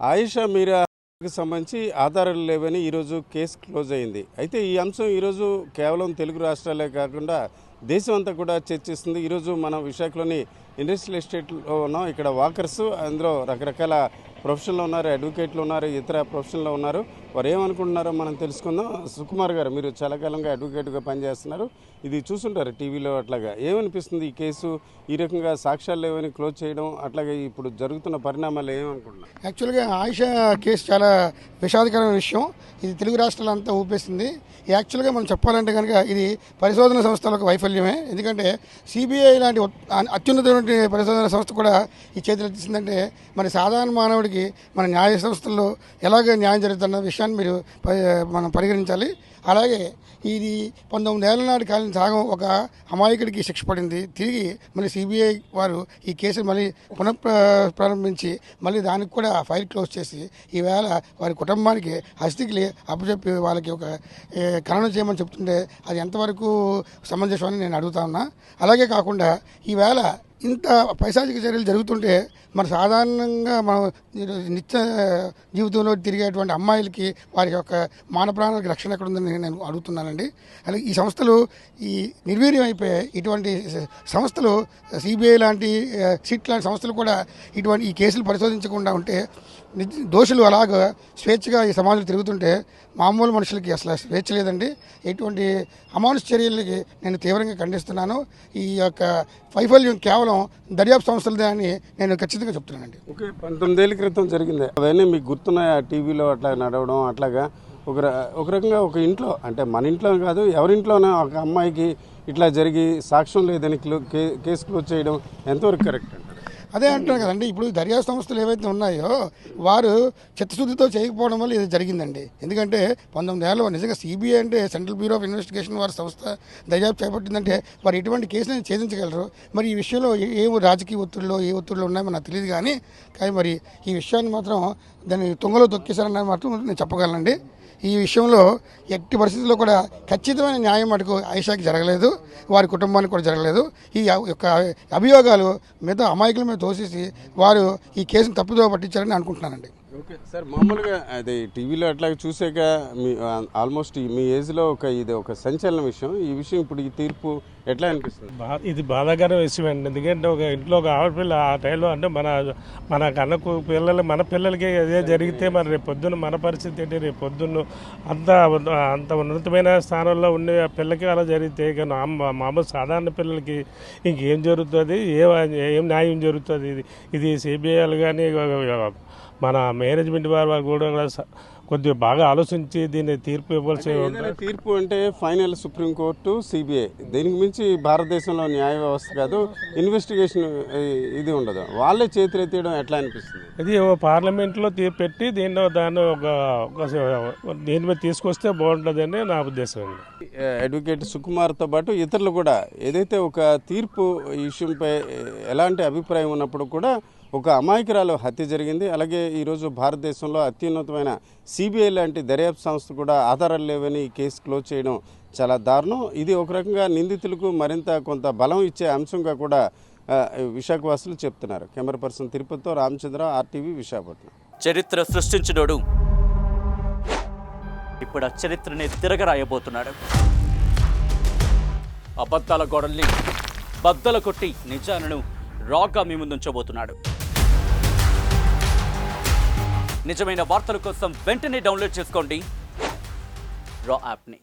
ఆయిషా మీరాకి సంబంధించి ఆధారాలు లేవని ఈరోజు కేసు క్లోజ్ అయింది. అయితే ఈ అంశం ఈరోజు కేవలం తెలుగు రాష్ట్రాలే కాకుండా దేశం అంతా కూడా చర్చిస్తుంది. ఈరోజు మనం విశాఖలోని ఇండస్ట్రియల్ ఎస్టేట్లో ఉన్నాం. ఇక్కడ వాకర్స్, అందులో రకరకాల ప్రొఫెషన్లో ఉన్నారు, అడ్వకేట్లు ఉన్నారు, ఇతర ప్రొఫెషన్లో ఉన్నారు. వారు ఏమనుకుంటున్నారో మనం తెలుసుకుందాం. సుకుమార్ గారు, మీరు చాలా కాలంగా అడ్వకేట్గా పనిచేస్తున్నారు, ఇది చూసుంటారు టీవీలో. అట్లాగా ఏమనిపిస్తుంది ఈ కేసు, ఈ రకంగా సాక్ష్యాలు లేవని క్లోజ్ చేయడం, అట్లాగే ఇప్పుడు జరుగుతున్న పరిణామాలు ఏమనుకుంటున్నారు? యాక్చువల్గా ఆయిషా కేసు చాలా విషాదకరమైన విషయం. ఇది తెలుగు రాష్ట్రాలంతా ఊపేసింది. యాక్చువల్గా మనం చెప్పాలంటే కనుక ఇది పరిశోధన సంస్థలకు వైఫల్యమే. ఎందుకంటే సిబిఐ లాంటి అత్యున్నతమైన పరిశోధన సంస్థ కూడా ఈ చేతులు ఎత్తిసిందంటే మరి సాధారణ మానవుడికి మన న్యాయ సంస్థల్లో ఎలాగ న్యాయం జరుగుతున్న విషయాన్ని మనం పరిగణించాలి. అలాగే ఇది 19 ఏళ్ల నాటి కాలం సాగం ఒక అమాయకుడికి శిక్ష పడింది. తిరిగి మళ్ళీ సిబిఐ వారు ఈ కేసును మళ్ళీ ప్రారంభించి మళ్ళీ దానికి కూడా ఫైల్ క్లోజ్ చేసి ఈవేళ వారి కుటుంబానికి హస్తికి అప్పచెప్పి వాళ్ళకి ఒక ఖననం చేయమని చెప్తుంటే అది ఎంతవరకు సమంజసమని నేను అడుగుతా ఉన్నా. అలాగే కాకుండా ఈవేళ ఇంత పైశాచిక చర్యలు జరుగుతుంటే మరి సాధారణంగా మనం నిత్య జీవితంలో తిరిగేటువంటి అమ్మాయిలకి వారి యొక్క మాన ప్రాణాలకు రక్షణ ఎక్కడ ఉందని నేను అడుగుతున్నానండి. అలాగే ఈ సంస్థలు ఈ నిర్వీర్యం అయిపోయాయి. ఇటువంటి సంస్థలు సిబిఐ లాంటి సిట్ లాంటి సంస్థలు కూడా ఈ కేసులు పరిశోధించకుండా ఉంటే దోషులు అలాగ స్వేచ్ఛగా ఈ సమాజంలో తిరుగుతుంటే మామూలు మనుషులకి అసలు స్వేచ్ఛ లేదండి. ఎటువంటి అమానుష చర్యలకి నేను తీవ్రంగా ఖండిస్తున్నాను. ఈ యొక్క వైఫల్యం కేవలం దర్యాప్తు సంస్థలదే అని నేను ఖచ్చితంగా చెప్తున్నానండి. ఓకే, 19 ఏళ్ల క్రితం జరిగింది అవన్నీ మీకు గుర్తున్నాయా? టీవీలో అట్లా నడవడం, అట్లాగా ఒక రకంగా ఒక ఇంట్లో, అంటే మన ఇంట్లో కాదు ఎవరింట్లోనే ఒక అమ్మాయికి ఇట్లా జరిగి సాక్ష్యం లేదని కేసు క్లోజ్ చేయడం ఎంతవరకు కరెక్ట్ అండి? అదే అంటున్నాను కదండి. ఇప్పుడు దర్యాప్తు సంస్థలు ఏవైతే ఉన్నాయో వారు చిత్తశుద్ధితో చేయకపోవడం వల్ల ఇది జరిగిందండి. ఎందుకంటే 19 ఏళ్ళ నిజంగా సిబిఐ అంటే సెంట్రల్ బ్యూరో ఆఫ్ ఇన్వెస్టిగేషన్ వారి సంస్థ దర్యాప్తు చేపట్టిందంటే వారు ఎటువంటి కేసులను ఛేదించగలరు. మరి ఈ విషయంలో ఏ రాజకీయ ఒత్తిడిలో ఏ ఒత్తిడిలో ఉన్నాయో నాకు తెలియదు. కానీ మరి ఈ విషయాన్ని మాత్రం దాన్ని తుంగలో తొక్కేశారని మాత్రం నేను చెప్పగలనండి. ఈ విషయంలో ఎట్టి పరిస్థితుల్లో కూడా ఖచ్చితమైన న్యాయం మటుకు ఆయిషాకి జరగలేదు, వారి కుటుంబానికి కూడా జరగలేదు. ఈ యొక్క అభియోగాలు మిగతా అమాయకుల మీద తోసేసి వారు ఈ కేసును తప్పుదో పట్టించారని అనుకుంటున్నానండి. ఓకే సార్, మామూలుగా అది టీవీలో అట్లా చూసాక మీ ఆల్మోస్ట్ మీ ఏజ్లో ఇది ఒక సంచలన విషయం. ఈ విషయం ఇప్పుడు ఈ తీర్పు ఎట్లా అనిపిస్తుంది? ఇది బాధాకర విషయం అండి. ఎందుకంటే ఒక ఇంట్లో ఒక ఆడపిల్ల ఆ టైంలో అంటే మన కన్నకు మన పిల్లలకి అదే జరిగితే మరి రేపు పొద్దున్న మన పరిస్థితి ఏంటి? రేపు పొద్దున్న అంత ఉన్నతమైన స్థానంలో ఉండే పిల్లకి అలా జరిగితే మామూలు సాధారణ పిల్లలకి ఇంకేం జరుగుతుంది? ఏం న్యాయం జరుగుతుంది? ఇది సిబిఐలు కానీ మన మేనేజ్మెంట్ వారు కూడా కొద్దిగా బాగా ఆలోచించి దీన్ని తీర్పు ఇవ్వాల్సి ఉంటుంది. తీర్పు అంటే ఫైనల్ సుప్రీంకోర్టు, సిబిఐ, దీనికి మించి భారతదేశంలో న్యాయ వ్యవస్థ కాదు, ఇన్వెస్టిగేషన్ ఇది ఉండదు. వాళ్ళే చేతులు ఎత్తేయడం ఎట్లా అనిపిస్తుంది? ఇది పార్లమెంట్లో పెట్టి దాన్ని దీని మీద తీసుకొస్తే బాగుంటుందని నా ఉద్దేశం అండి. అడ్వకేట్ సుకుమార్తో పాటు ఇతరులు కూడా ఏదైతే ఒక తీర్పు ఈ విషయంపై ఎలాంటి అభిప్రాయం ఉన్నప్పుడు కూడా ఒక అమాయకురాలు హత్య జరిగింది. అలాగే ఈరోజు భారతదేశంలో అత్యున్నతమైన సిబిఐ లాంటి దర్యాప్తు సంస్థ కూడా ఆధారాలు లేవని ఈ కేసు క్లోజ్ చేయడం చాలా దారుణం. ఇది ఒక రకంగా నిందితులకు మరింత కొంత బలం ఇచ్చే అంశంగా కూడా విశాఖవాసులు చెప్తున్నారు. కెమెరా పర్సన్ తిరుపతితో రామచంద్ర, RTV, విశాఖపట్నం. చరిత్ర సృష్టించినోడు ఇప్పుడు ఆ చరిత్రని తిరగరాయబోతున్నాడు. అబద్ధాల గోడల్ని బద్దలు కొట్టి నిజాలను రాగా మీ ముందుంచబోతున్నాడు. నిజమైన వార్తల కోసం వెంటనే డౌన్లోడ్ చేసుకోండి రా యాప్ని.